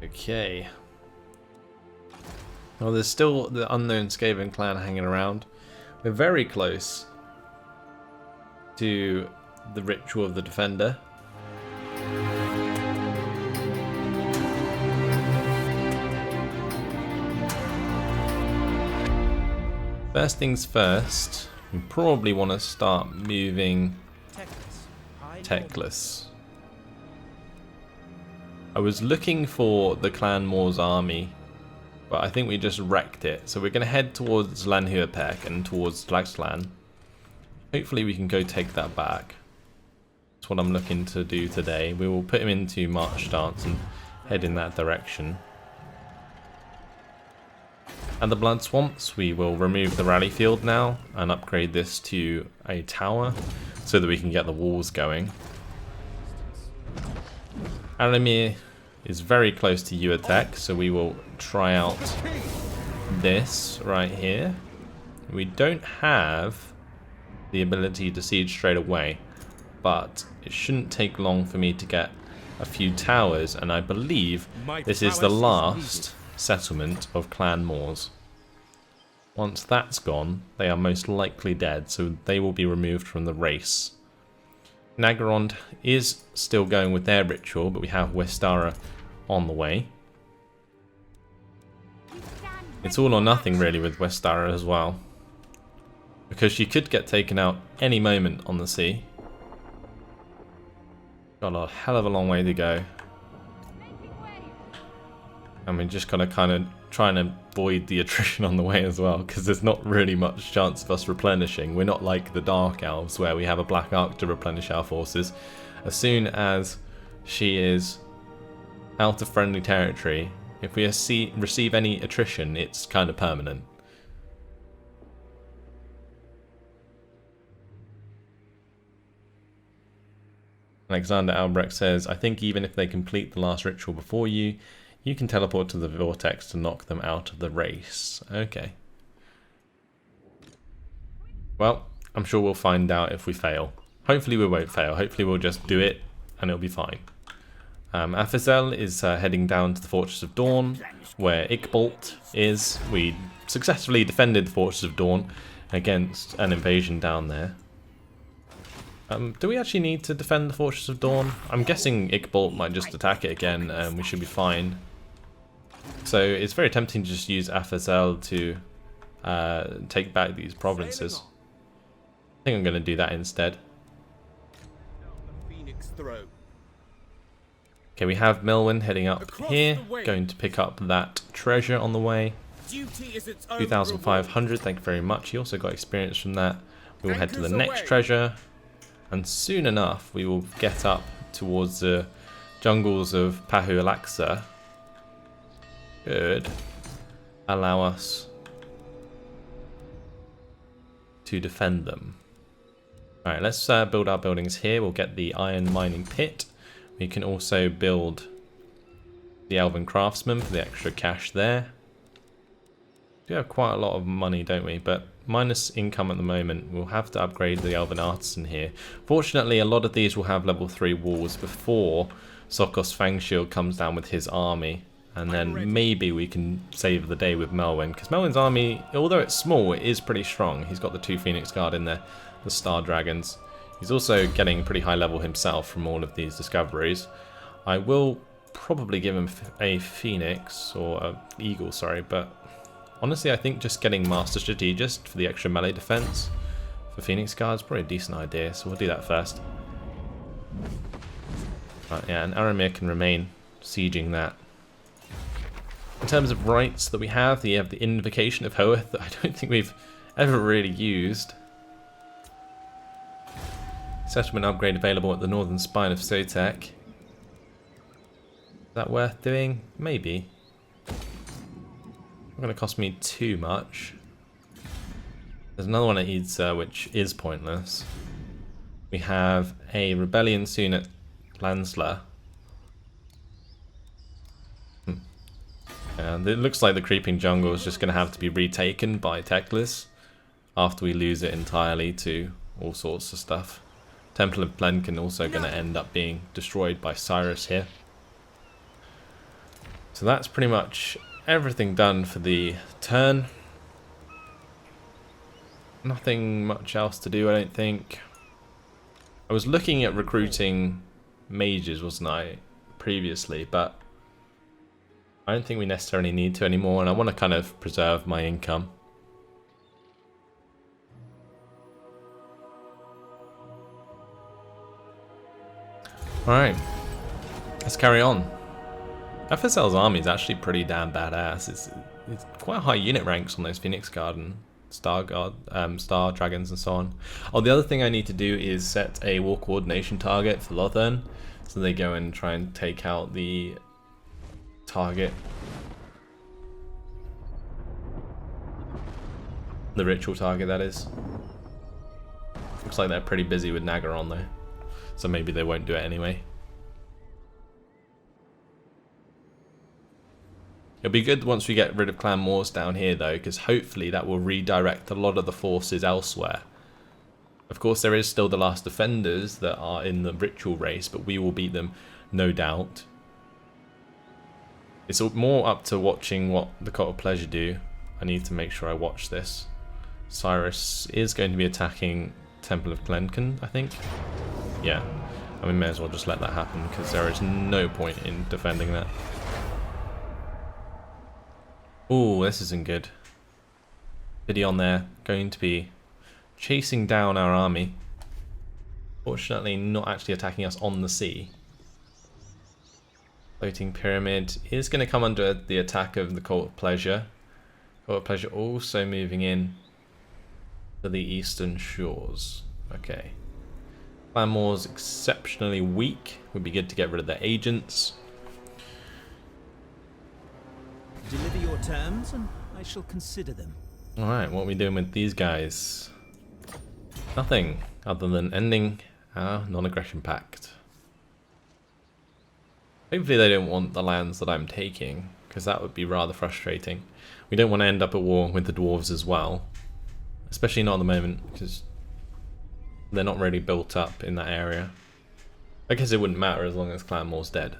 Okay. Well, there's still the unknown Skaven clan hanging around. We're very close to the ritual of the defender. First things first, we probably want to start moving Teclis. I was looking for the Clan Moor's army, but I think we just wrecked it. So we're going to head towards Lanhuapek and towards Laxlan. Hopefully we can go take that back. That's what I'm looking to do today. We will put him into march stance and head in that direction. At the Blood Swamps, we will remove the rally field now and upgrade this to a tower so that we can get the walls going. Aramir is very close to Uatek, so we will try out this right here. We don't have the ability to siege straight away, but it shouldn't take long for me to get a few towers, and I believe this is the last settlement of Clan Moors. Once that's gone, they are most likely dead, so they will be removed from the race. Naggarond is still going with their ritual, but we have Westara on the way. It's all or nothing really with Westara as well, because she could get taken out any moment on the sea. Got a hell of a long way to go. And we just gotta kind of try and avoid the attrition on the way as well, because there's not really much chance of us replenishing. We're not like the Dark Elves where we have a Black Ark to replenish our forces. As soon as she is out of friendly territory, if we receive any attrition, it's kind of permanent. Alexander Albrecht says, I think even if they complete the last ritual before you, you can teleport to the vortex to knock them out of the race. Okay. Well, I'm sure we'll find out if we fail. Hopefully we won't fail. Hopefully we'll just do it and it'll be fine. Azazel is heading down to the Fortress of Dawn, where Ickbolt is. We successfully defended the Fortress of Dawn against an invasion down there. Do we actually need to defend the Fortress of Dawn? I'm guessing Ickbolt might just attack it again and we should be fine. So it's very tempting to just use Azazel to take back these provinces. I think I'm going to do that instead. Okay, we have Melwyn heading up here, going to pick up that treasure on the way. 2,500, thank you very much. He also got experience from that. We will head to the next treasure, and soon enough we will get up towards the jungles of Pahu Alaksa. Good. Allow us to defend them. Alright, let's build our buildings here. We'll get the iron mining pit. We can also build the Elven Craftsman for the extra cash there. We do have quite a lot of money, don't we? But minus income at the moment, we'll have to upgrade the Elven Artisan here. Fortunately, a lot of these will have level 3 walls before Sokos Fangshield comes down with his army. And then maybe we can save the day with Melwyn. Because Melwyn's army, although it's small, it is pretty strong. He's got the 2 Phoenix Guard in there, the Star Dragons. He's also getting pretty high level himself from all of these discoveries. I will probably give him a Phoenix, or a Eagle, sorry, but honestly I think just getting Master Strategist for the extra melee defense for Phoenix Guard is probably a decent idea, so we'll do that first. Right, yeah, and Aramir can remain sieging that. In terms of rights that we have the Invocation of Hoeth that I don't think we've ever really used. Settlement upgrade available at the northern spine of Sotek. Is that worth doing? Maybe. Not going to cost me too much. There's another one at Idza which is pointless. We have a rebellion soon at Lansla. And it looks like the creeping jungle is just going to have to be retaken by Teclis after we lose it entirely to all sorts of stuff. Temple of Plenkin also going to end up being destroyed by Cyrus here. So that's pretty much everything done for the turn. Nothing much else to do, I don't think. I was looking at recruiting mages, wasn't I, previously, but I don't think we necessarily need to anymore, and I want to kind of preserve my income. Alright, let's carry on. FSL's army is actually pretty damn badass. It's quite high unit ranks on those Phoenix Guard and Star Dragons and so on. Oh, the other thing I need to do is set a war coordination target for Lothern, so they go and try and take out the target. The ritual target, that is. Looks like they're pretty busy with Nagaron though, so maybe they won't do it anyway. It'll be good once we get rid of Clan Moors down here though, because hopefully that will redirect a lot of the forces elsewhere. Of course there is still the last defenders that are in the ritual race, but we will beat them no doubt. It's more up to watching what the Cult of Pleasure do. I need to make sure I watch this. Cyrus is going to be attacking Temple of Glenkin, I think. Yeah, I mean, may as well just let that happen because there is no point in defending that. Ooh, this isn't good. Gideon there, going to be chasing down our army. Fortunately, not actually attacking us on the sea. Floating Pyramid is going to come under the attack of the Cult of Pleasure. Cult of Pleasure also moving in to the eastern shores. Okay. Clan Moors exceptionally weak. Would be good to get rid of their agents. Deliver your terms and I shall consider them. Alright, what are we doing with these guys? Nothing other than ending our non-aggression pact. Hopefully they don't want the lands that I'm taking, because that would be rather frustrating. We don't want to end up at war with the dwarves as well. Especially not at the moment, because they're not really built up in that area. I guess it wouldn't matter as long as Clan Moor's dead.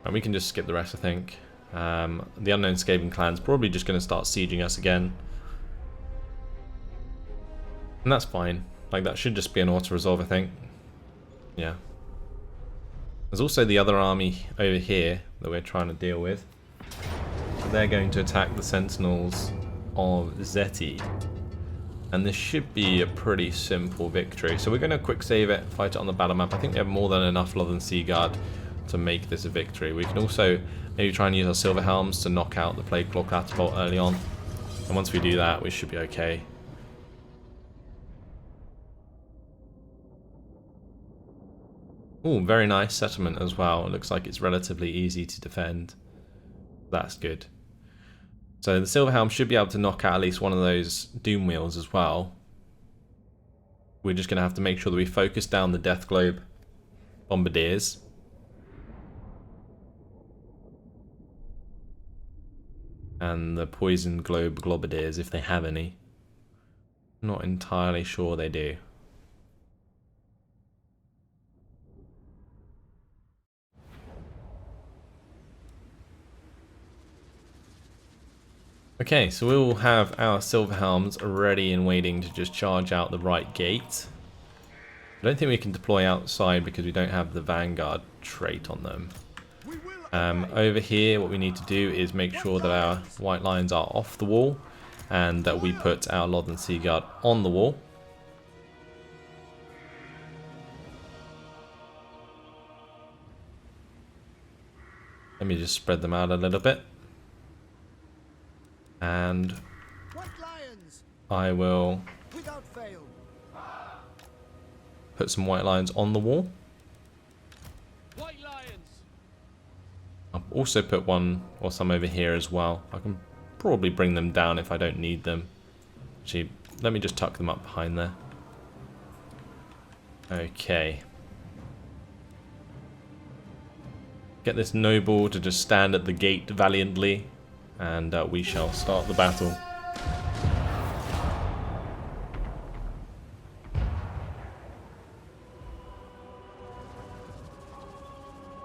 And we can just skip the rest, I think. The Unknown Skaven clan's probably just going to start sieging us again. And that's fine. Like, that should just be an auto-resolve, I think. Yeah. There's also the other army over here that we're trying to deal with. So they're going to attack the Sentinels of Zeti. And this should be a pretty simple victory. So we're going to quick save it, fight it on the battle map. I think we have more than enough Lothern Sea Guard to make this a victory. We can also maybe try and use our Silver Helms to knock out the Plague Claw Catapult early on. And once we do that, we should be okay. Ooh, very nice settlement as well. It looks like it's relatively easy to defend. That's good. So the Silver Helm should be able to knock out at least one of those Doom Wheels as well. We're just going to have to make sure that we focus down the Death Globe Bombardiers. And the Poison Globe Globadiers, if they have any. Not entirely sure they do. Okay, so we will have our Silver Helms ready and waiting to just charge out the right gate. I don't think we can deploy outside because we don't have the Vanguard trait on them. Over here, what we need to do is make sure that our white lines are off the wall and that we put our Lothern Sea Guard on the wall. Let me just spread them out a little bit. And I will put some white lions on the wall. I'll also put one or some over here as well. I can probably bring them down if I don't need them. Actually, let me just tuck them up behind there. Okay. Get this noble to just stand at the gate valiantly, and we shall start the battle.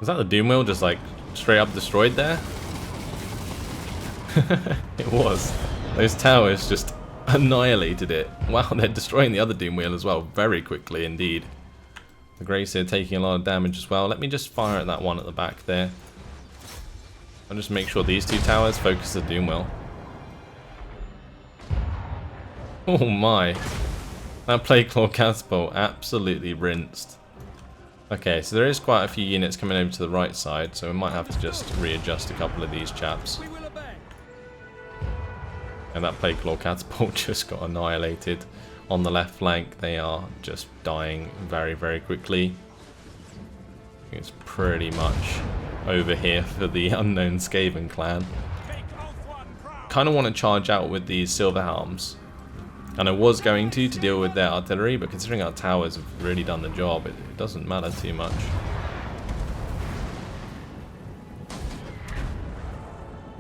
Was that the Doom Wheel just like straight up destroyed there? It was. Those towers just annihilated it. Wow, they're destroying the other Doom Wheel as well very quickly indeed. The Grace here taking a lot of damage as well. Let me just fire at that one at the back there. I'll just make sure these two towers focus the Doom Wheel. Oh my. That Plague Claw catapult absolutely rinsed. Okay, so there is quite a few units coming over to the right side, so we might have to just readjust a couple of these chaps. And that Plague Claw catapult just got annihilated. On the left flank, they are just dying very, very quickly. It's pretty much over here for the unknown Skaven clan. Kind of want to charge out with these Silver Helms. And I was going to deal with their artillery, but considering our towers have really done the job, it doesn't matter too much.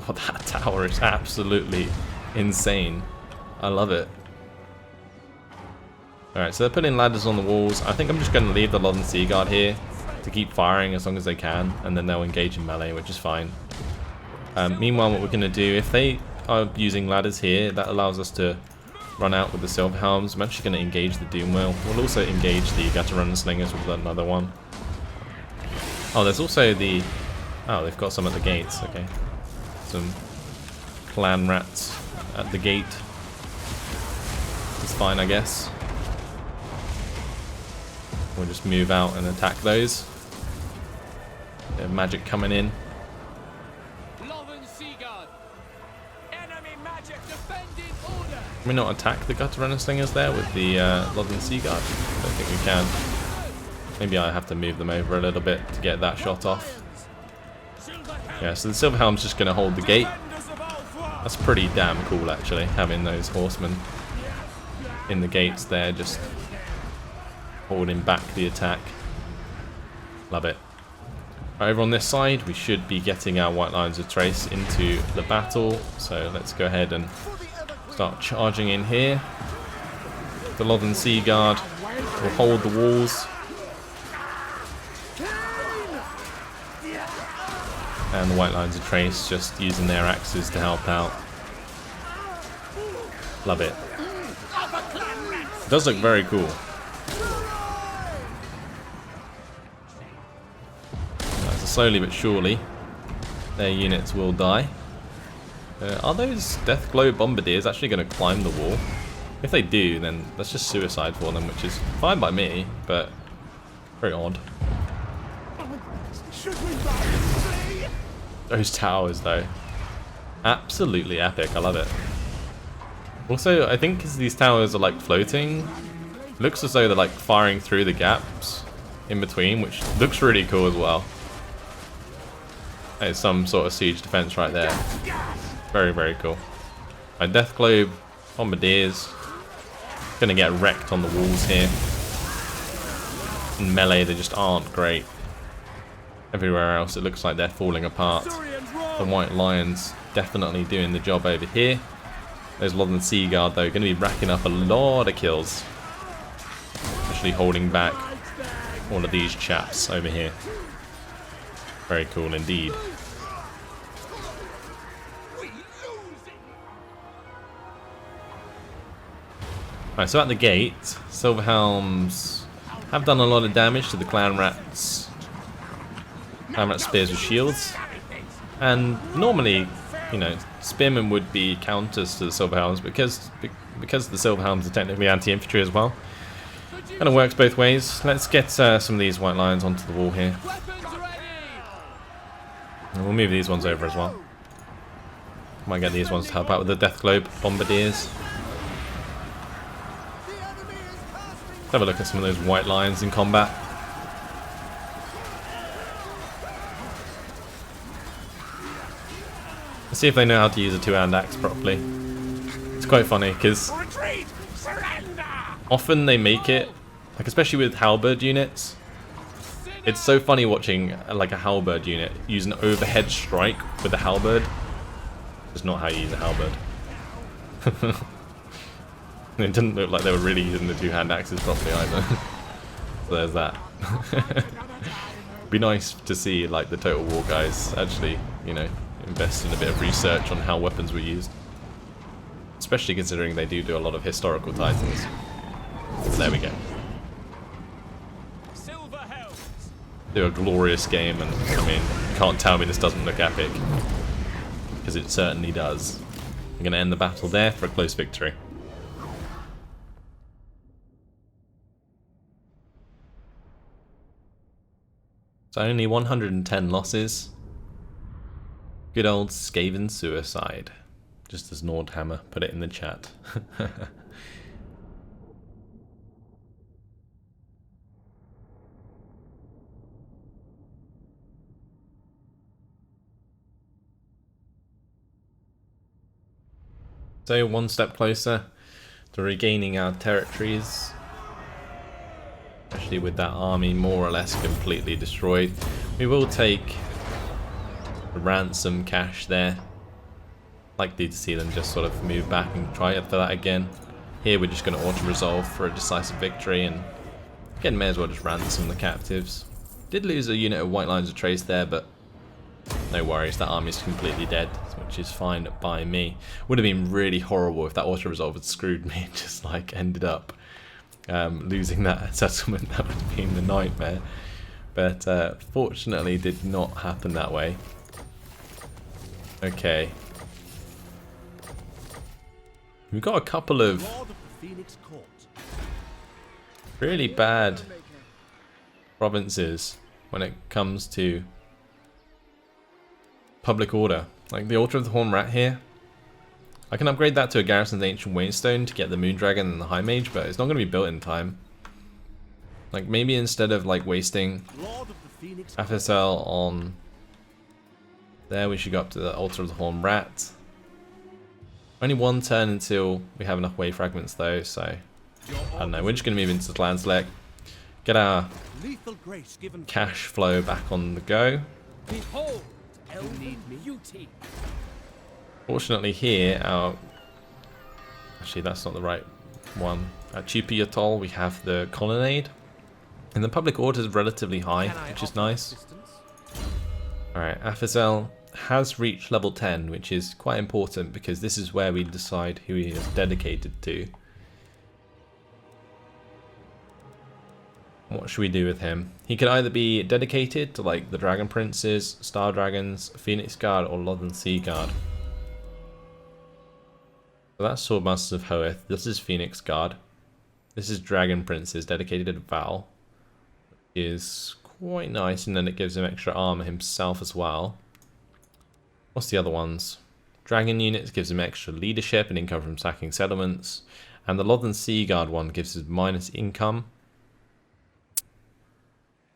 Oh, that tower is absolutely insane. I love it. Alright, so they're putting ladders on the walls. I think I'm just going to leave the Lodden Sea Guard here to keep firing as long as they can, and then they'll engage in melee, which is fine. Meanwhile, what we're going to do, if they are using ladders here, that allows us to run out with the Silver Helms. I'm actually going to engage the Doom Wheel. We'll also engage the Gutter Runner Slingers with another one. Oh, there's also the... Oh, they've got some at the gates, okay. Some clan rats at the gate. It's fine, I guess. We'll just move out and attack those. Bit of magic coming in. Can we not attack the Gutter Runner Slingers there with the Lodden Sea Guard? I don't think we can. Maybe I have to move them over a little bit to get that shot off. Yeah, so the Silver Helm's just going to hold the gate. That's pretty damn cool, actually, having those horsemen in the gates there, just holding back the attack. Love it. Over on this side, we should be getting our White Lions of Trace into the battle. So let's go ahead and start charging in here. The Lodden Sea Guard will hold the walls. And the White Lions of Trace just using their axes to help out. Love it. It does look very cool. So slowly but surely, their units will die. Are those Deathglow Bombardiers actually going to climb the wall? If they do, then that's just suicide for them, which is fine by me, but very odd. Those towers, though. Absolutely epic, I love it. Also, I think because these towers are like floating, it looks as though they're like firing through the gaps in between, which looks really cool as well. There's some sort of siege defense right there. Very, very cool. My Deathglow Bombardiers gonna get wrecked on the walls here. In melee, they just aren't great. Everywhere else, it looks like they're falling apart. The White Lions definitely doing the job over here. There's Lodden Sea Guard, though, going to be racking up a lot of kills. Especially holding back all of these chaps over here. Very cool indeed. Right, so at the gate, Silver Helms have done a lot of damage to the Clan Rats. Clan Rat Spears with shields. And normally, you know, Spearmen would be counters to the Silver Helms because the Silver Helms are technically anti-infantry as well. Kind of works both ways. Let's get some of these White Lions onto the wall here. And we'll move these ones over as well. Might get these ones to help out with the Deathglow Bombardiers. Let's have a look at some of those White Lions in combat. Let's see if they know how to use a two-hand axe properly. It's quite funny because often they make it, like especially with halberd units, it's so funny watching like a halberd unit use an overhead strike with a halberd. It's not how you use a halberd. It didn't look like they were really using the two-hand axes properly either. So there's that. Be nice to see like the Total War guys actually, you know, invest in a bit of research on how weapons were used. Especially considering they do a lot of historical titles. So there we go. Do a glorious game, and I mean, you can't tell me this doesn't look epic. Because it certainly does. I'm going to end the battle there for a close victory. So only 110 losses. Good old Skaven suicide. Just as Nordhammer put it in the chat. So one step closer to regaining our territories. Especially with that army more or less completely destroyed. We will take the ransom cash there. Likely to see them just sort of move back and try for that again. Here we're just going to auto-resolve for a decisive victory, and again may as well just ransom the captives. Did lose a unit of White Lines of Trace there, but no worries, that army is completely dead, which is fine by me. Would have been really horrible if that auto-resolve had screwed me and just like ended up losing that settlement. That would have been the nightmare. But fortunately did not happen that way. Okay. We've got a couple of really bad provinces when it comes to public order. Like the Altar of the Horn Rat here. I can upgrade that to a Garrison's Ancient Waystone to get the Moondragon and the High Mage, but it's not going to be built in time. Like maybe instead of like wasting FSL on there, we should go up to the Altar of the Horn Rat. Only one turn until we have enough wave fragments though, so I don't know, we're just going to move into the land select, get our cash flow back on the go. Fortunately here, actually that's not the right one, at Chupi Atoll we have the Colonnade, and the public order is relatively high, which is nice. Alright, Afazel has reached level 10, which is quite important because this is where we decide who he is dedicated to. What should we do with him? He could either be dedicated to like the Dragon Princes, Star Dragons, Phoenix Guard, or Lothern Sea Guard. So that's Swordmasters of Hoeth. This is Phoenix Guard. This is Dragon Princes, dedicated to Val. Is quite nice, and then it gives him extra armor himself as well. What's the other ones? Dragon units gives him extra leadership and income from sacking settlements, and the Lothern Sea Guard one gives him minus income.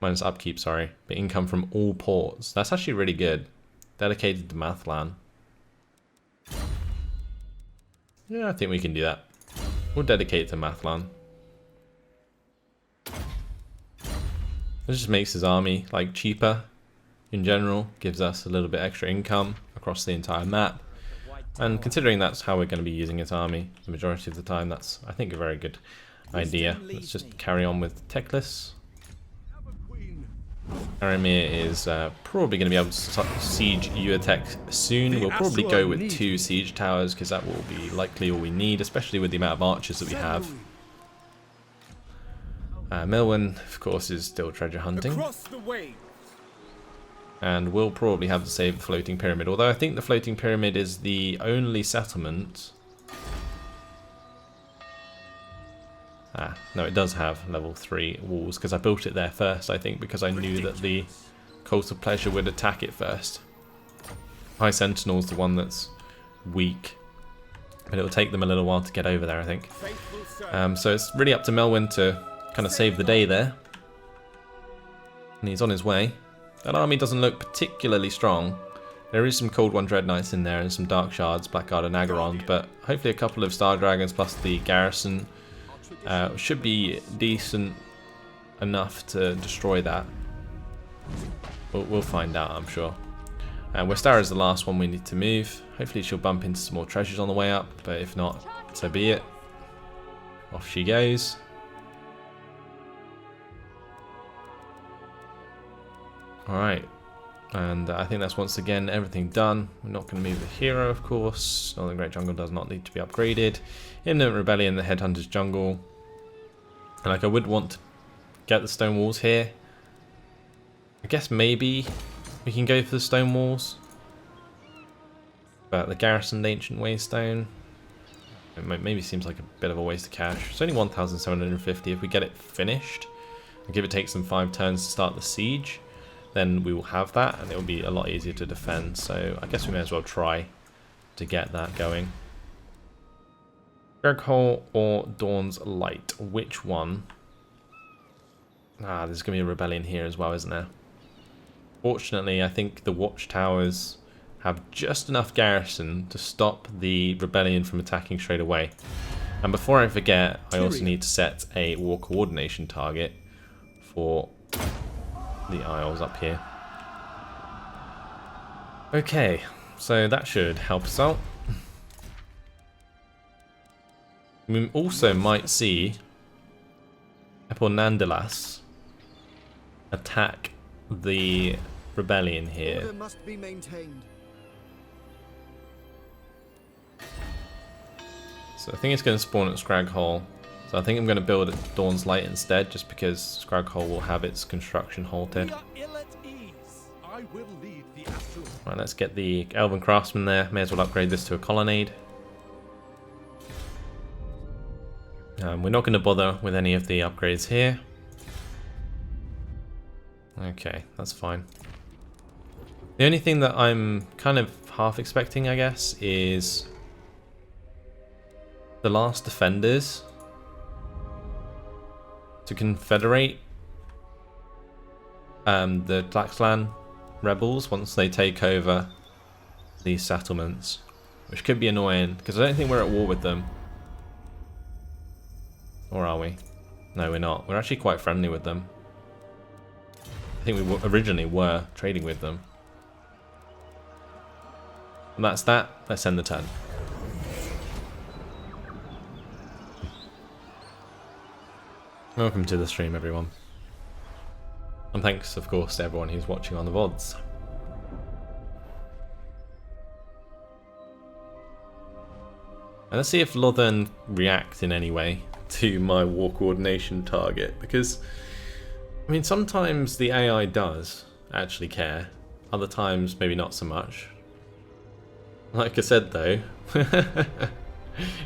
Minus upkeep, sorry, but income from all ports. That's actually really good. Dedicated to Mathlan. Yeah, I think we can do that. We'll dedicate it to Mathlan. It just makes his army like cheaper in general, gives us a little bit extra income across the entire map. And considering that's how we're going to be using his army the majority of the time, that's I think a very good idea. Let's just carry on with Teclis. Aramir is probably going to be able to siege Uatek soon. We'll probably go with 2 siege towers because that will be likely all we need, especially with the amount of archers that we have. Melwyn, of course, is still treasure hunting. And we'll probably have to save the Floating Pyramid, although I think the Floating Pyramid is the only settlement. No, it does have level 3 walls, because I built it there first, I think, because I knew that the Cult of Pleasure would attack it first. High Sentinel's the one that's weak, but it'll take them a little while to get over there, I think. So it's really up to Melwyn to kind of save the day there. And he's on his way. That army doesn't look particularly strong. There is some Cold One Dread Knights in there and some Dark Shards, Blackguard and Agarond, but hopefully a couple of Star Dragons plus the garrison should be decent enough to destroy that. We'll find out, I'm sure. Westara is the last one we need to move. Hopefully she'll bump into some more treasures on the way up, but if not, so be it. Off she goes. Alright. And I think that's once again everything done. We're not going to move the hero, of course. Northern Great Jungle does not need to be upgraded. Imminent Rebellion, the Headhunter's Jungle. And like I would want to get the stone walls here. I guess maybe we can go for the stone walls. But the Garrison Ancient Waystone, it maybe seems like a bit of a waste of cash. It's only 1,750 if we get it finished. And give it takes them 5 turns to start the siege. Then we will have that and it will be a lot easier to defend. So I guess we may as well try to get that going. Greghole or Dawn's Light? Which one? Ah, there's going to be a rebellion here as well, isn't there? Fortunately, I think the watchtowers have just enough garrison to stop the rebellion from attacking straight away. And before I forget, I also need to set a war coordination target for the Isles up here. Okay, so that should help us out. We also might see Eponandalas attack the rebellion here. Order must be maintained. So I think it's going to spawn at Scraghole. So I think I'm going to build at Dawn's Light instead, just because Scraghole will have its construction halted. Right, let's get the Elven Craftsman there. May as well upgrade this to a colonnade. We're not going to bother with any of the upgrades here. Okay, that's fine. The only thing that I'm kind of half expecting, I guess, is the last defenders to confederate the Tlaxlan rebels once they take over these settlements, which could be annoying because I don't think we're at war with them. Or are we? No, we're not. We're actually quite friendly with them. I think we originally were trading with them. And that's that. Let's end the turn. Welcome to the stream, everyone. And thanks, of course, to everyone who's watching on the VODs. And let's see if Lothern react in any way to my war coordination target, because I mean sometimes the AI does actually care, other times maybe not so much. Like I said though,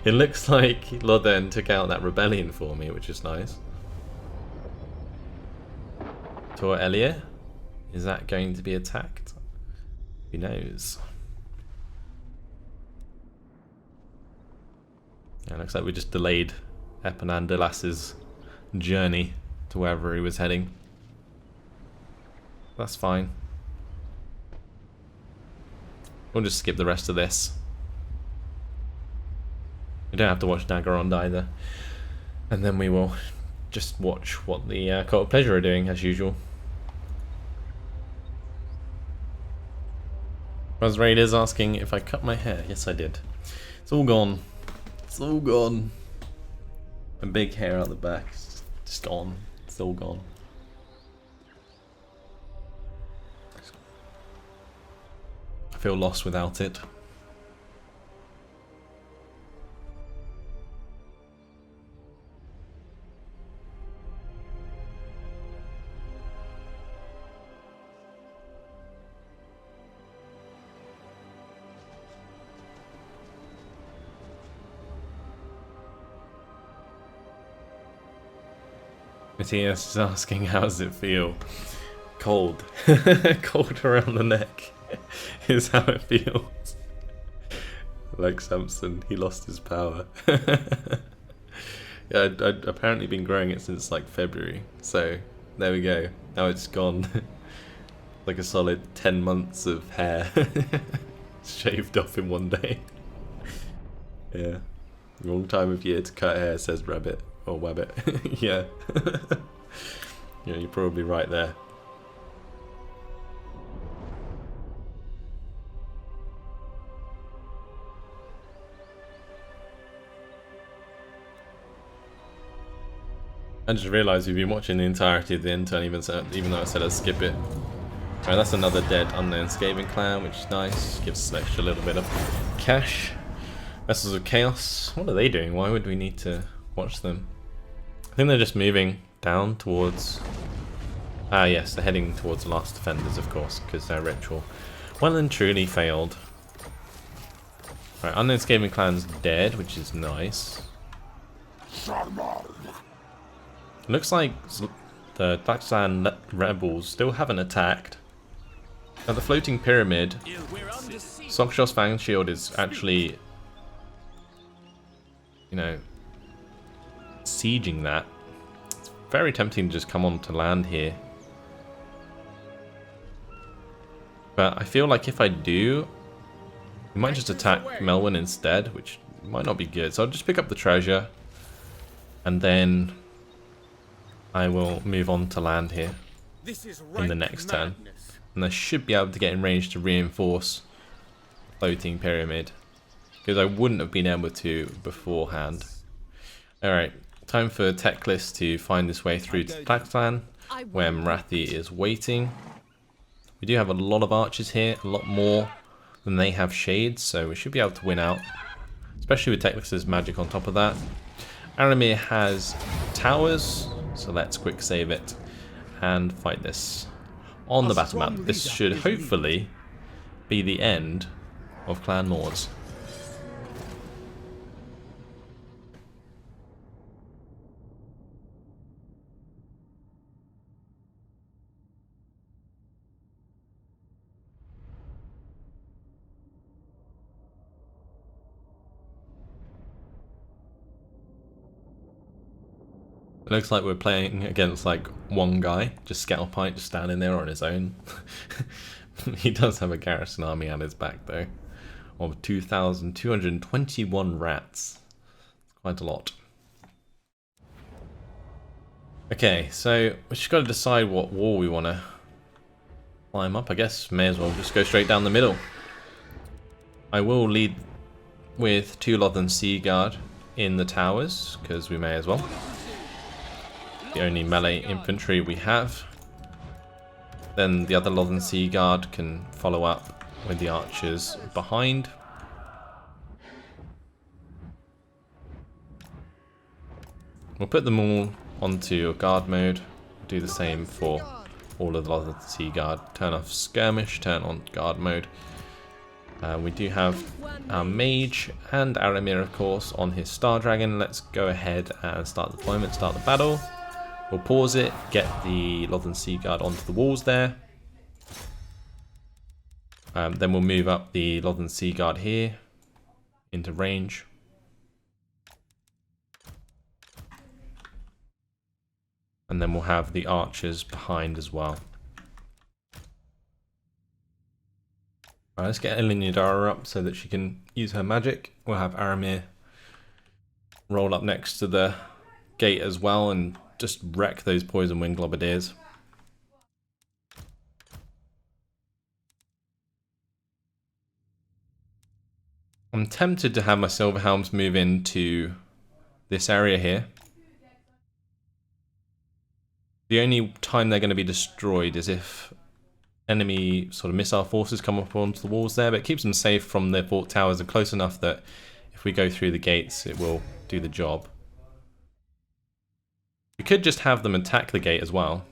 it looks like Lothern took out that rebellion for me, which is nice. Tor Elia, is that going to be attacked? Who knows? Yeah, looks like we just delayed Eponandalas's journey to wherever he was heading. That's fine. We'll just skip the rest of this. We don't have to watch Naggarond either. And then we will just watch what the Cult of Pleasure are doing as usual. Rosraid is asking if I cut my hair. Yes, I did. It's all gone. It's all gone. A big hair out the back. It's just gone. It's all gone. I feel lost without it. Matthias is asking, how does it feel? Cold. Cold around the neck is how it feels. Like Samson, he lost his power. Yeah, I'd apparently been growing it since like February, so there we go. Now it's gone. Like a solid 10 months of hair shaved off in one day. Yeah, wrong time of year to cut hair, says Rabbit. Or Wabbit. Yeah. Yeah, you're probably right there. I just realised you've been watching the entirety of the intern, even though I said I'd skip it. Alright, that's another dead unknown Skaven clan, which is nice. Gives us an extra little bit of cash. Vessels of Chaos. What are they doing? Why would we need to watch them? I think they're just moving down towards... Ah yes, they're heading towards the Last Defenders, of course, because their ritual well and truly failed. Right, unknown Skaven clan's dead, which is nice. It looks like the Teclis rebels still haven't attacked. Now the floating pyramid, Soksho's Fang Shield is actually, you know, sieging that. It's very tempting to just come on to land here. But I feel like if I do, we might just attack Melwyn instead, which might not be good. So I'll just pick up the treasure, and then I will move on to land here in the next turn. And I should be able to get in range to reinforce the floating pyramid, because I wouldn't have been able to beforehand. Alright, time for Teclis to find his way through to the Teclis, where Marathi is waiting. We do have a lot of archers here, a lot more than they have shades, so we should be able to win out, especially with Teclis' magic on top of that. Aramir has towers, so let's quick save it and fight this on the battle map. This should hopefully be the end of Clan Moors. It looks like we're playing against like one guy, just Scoutpike, just standing there on his own. He does have a garrison army at his back though, of 2,221 rats. It's quite a lot. Okay, so we just got to decide what wall we want to climb up. I guess may as well just go straight down the middle. I will lead with 2 Lothern Sea Guard in the towers, because we may as well. The only melee infantry we have. Then the other Lothern Sea Guard can follow up with the archers behind. We'll put them all onto guard mode. Do the same for all of the Lothern Sea Guard. Turn off skirmish, turn on guard mode. We do have our mage and Aramir, of course, on his Star Dragon. Let's go ahead and start the deployment, start the battle. We'll pause it, get the Lothern Sea Guard onto the walls there. Then we'll move up the Lothern Sea Guard here into range. And then we'll have the archers behind as well. Alright, let's get Elinyadara up so that she can use her magic. We'll have Aramir roll up next to the gate as well and just wreck those poison wing globadiers. I'm tempted to have my Silverhelms move into this area here. The only time they're going to be destroyed is if enemy sort of missile forces come up onto the walls there, but it keeps them safe from their fort towers and close enough that if we go through the gates it will do the job. We could just have them attack the gate as well.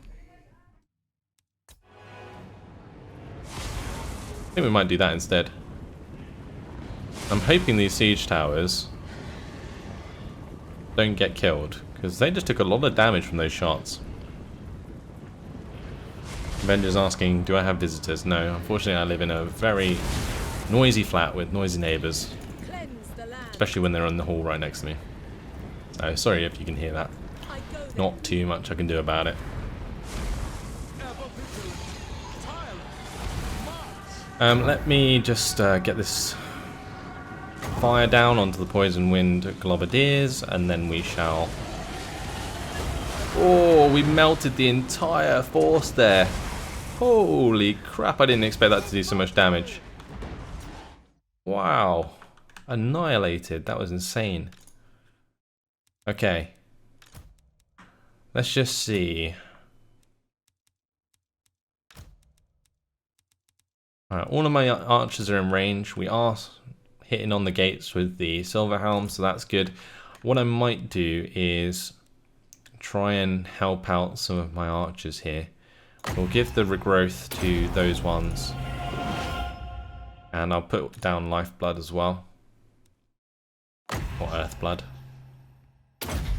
I think we might do that instead. I'm hoping these siege towers don't get killed, because they just took a lot of damage from those shots. Avenger's asking, do I have visitors? No, unfortunately I live in a very noisy flat with noisy neighbours. Especially when they're in the hall right next to me. So sorry if you can hear that. Not too much I can do about it. Let me just get this fire down onto the poison wind globadiers, and then we shall... Oh, we melted the entire force there. Holy crap, I didn't expect that to do so much damage. Wow. Annihilated, that was insane. Okay. Let's just see. Alright, all of my archers are in range. We are hitting on the gates with the silver helm, so that's good. What I might do is try and help out some of my archers here. We'll give the regrowth to those ones. And I'll put down lifeblood as well. Or earthblood.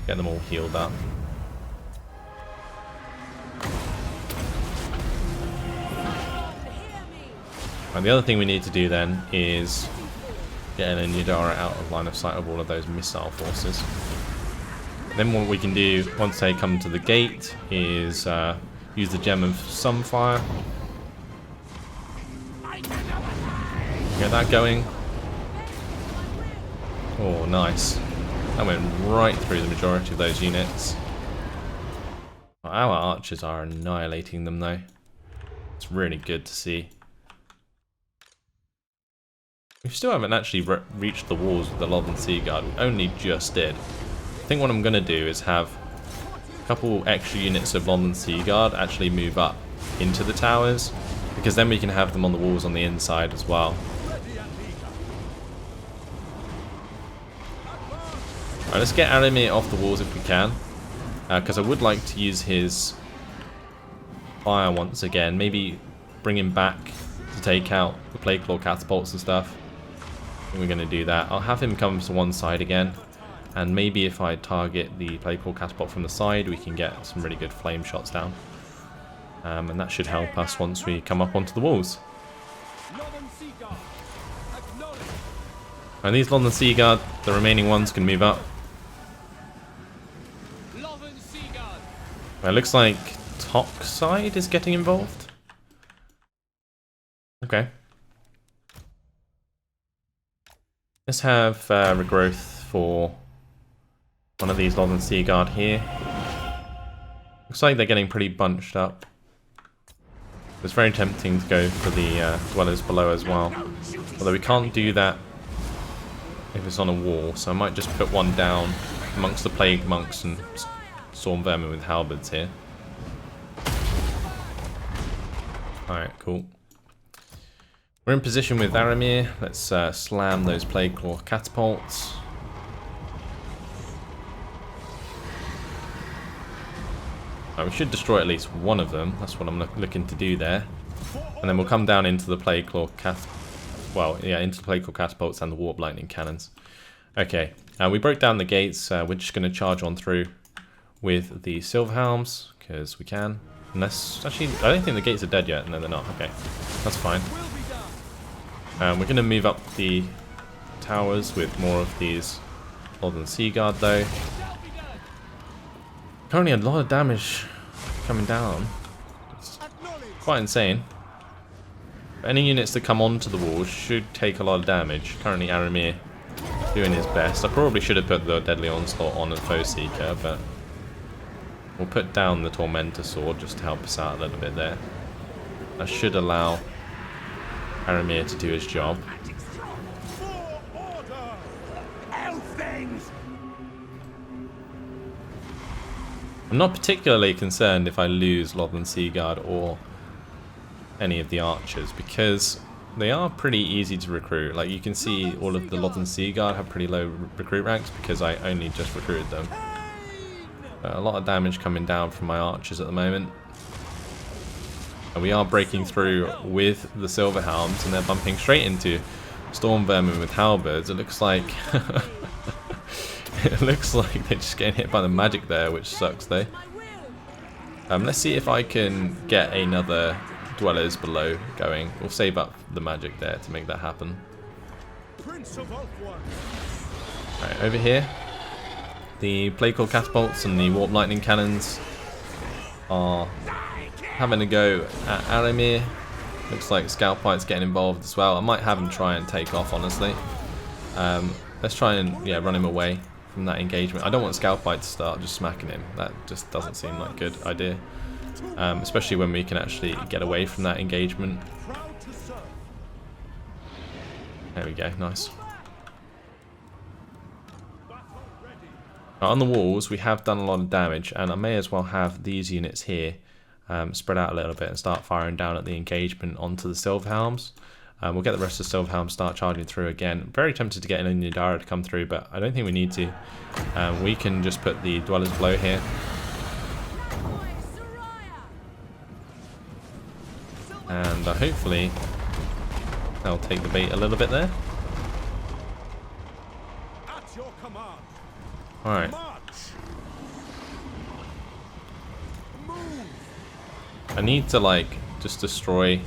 Get them all healed up. And the other thing we need to do then is get an Nidara out of line of sight of all of those missile forces. Then what we can do once they come to the gate is use the Gem of Sunfire. Get that going. Oh, nice. That went right through the majority of those units. Our archers are annihilating them though. It's really good to see. We still haven't actually reached the walls with the Lothern Sea Guard. We only just did. I think what I'm going to do is have a couple extra units of Lothern Sea Guard actually move up into the towers, because then we can have them on the walls on the inside as well. Alright, let's get Aramir off the walls if we can, because I would like to use his fire once again. Maybe bring him back to take out the Plague Claw catapults and stuff. I think we're going to do that. I'll have him come to one side again, and maybe if I target the Plague Claw catapult from the side, we can get some really good flame shots down. And that should help us once we come up onto the walls. And these Lothern Sea Guard, the remaining ones, can move up. It looks like Toxide is getting involved. Okay. Let's have regrowth for one of these Lothern Sea Guard here. Looks like they're getting pretty bunched up. It's very tempting to go for the dwellers below as well. Although we can't do that if it's on a wall, so I might just put one down amongst the Plague Monks and Storm Vermin with halberds here. Alright, cool. We're in position with Aramir. Let's slam those Plague Claw catapults. We should destroy at least one of them. That's what I'm looking to do there. And then we'll come down into the Plague Claw into the Plague Claw catapults and the Warp Lightning cannons. Okay, we broke down the gates. We're just going to charge on through with the Silver Helms, because we can. Unless, actually, I don't think the gates are dead yet. No, they're not. Okay, that's fine. We're going to move up the towers with more of these Lothern Sea Guard though. Currently a lot of damage coming down. It's quite insane. Any units that come onto the walls should take a lot of damage. Currently Aramir doing his best. I probably should have put the Deadly Onslaught on a Foe Seeker, but we'll put down the Tormentor Sword just to help us out a little bit there. That should allow Aramir to do his job. I'm not particularly concerned if I lose Lothern Sea Guard or any of the archers, because they are pretty easy to recruit. Like, you can see all of the Lothern Sea Guard have pretty low recruit ranks because I only just recruited them. But a lot of damage coming down from my archers at the moment. And we are breaking through with the Silver Helms, and they're bumping straight into Storm Vermin with halberds. It looks like it looks like they're just getting hit by the magic there, which sucks though. Let's see if I can get another Dwellers below going. We'll save up the magic there to make that happen. Right, over here, the Plague Claw catapults and the Warp Lightning cannons are having a go at Aramir. Looks like Scalpite's getting involved as well. I might have him try and take off, honestly. Let's try and run him away from that engagement. I don't want Scalpite to start just smacking him. That just doesn't seem like a good idea. Especially when we can actually get away from that engagement. There we go, nice. On the walls we have done a lot of damage, and I may as well have these units here spread out a little bit and start firing down at the engagement onto the Silver Helms. We'll get the rest of the Silver Helms start charging through again. Very tempted to get an Indara to come through, but I don't think we need to. We can just put the Dwellers Below here. And hopefully they'll take the bait a little bit there. Alright. I need to like just destroy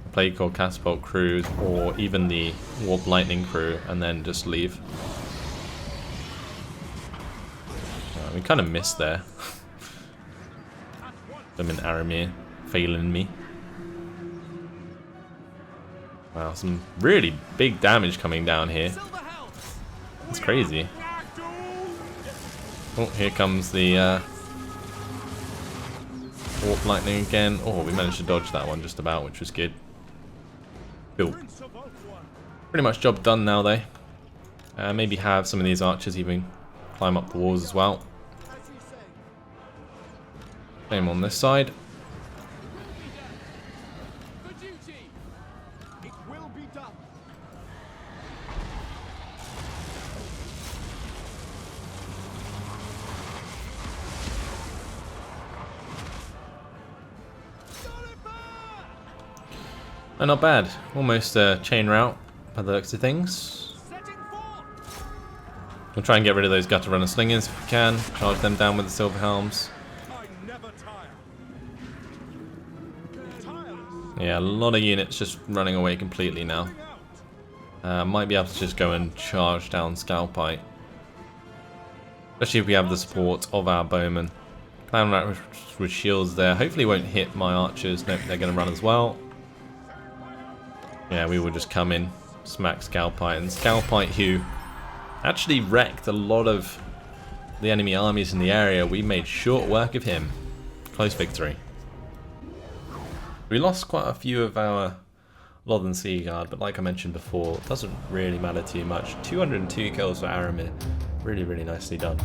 a Plague or Catapult crews or even the Warp Lightning crew and then just leave. We kind of missed there. Them in Aramir failing me. Wow, some really big damage coming down here. It's crazy. Oh, here comes the Warp Lightning again. Oh, we managed to dodge that one just about, which was good. Cool. Pretty much job done now though. Maybe have some of these archers even climb up the walls as well. Same on this side. Oh, not bad. Almost a chain route by the looks of things. We'll try and get rid of those gutter runner slingers if we can. Charge them down with the Silver Helms. Yeah, a lot of units just running away completely now. Might be able to just go and charge down Scalpite. Especially if we have the support of our bowmen. Clown Rat with shields there. Hopefully won't hit my archers. Nope, they're going to run as well. Yeah, we will just come in, smack Scalpite. And Scalpite, who actually wrecked a lot of the enemy armies in the area, we made short work of him. Close victory. We lost quite a few of our Lothern Sea Guard, but like I mentioned before, it doesn't really matter too much. 202 kills for Aramir. Really, really nicely done.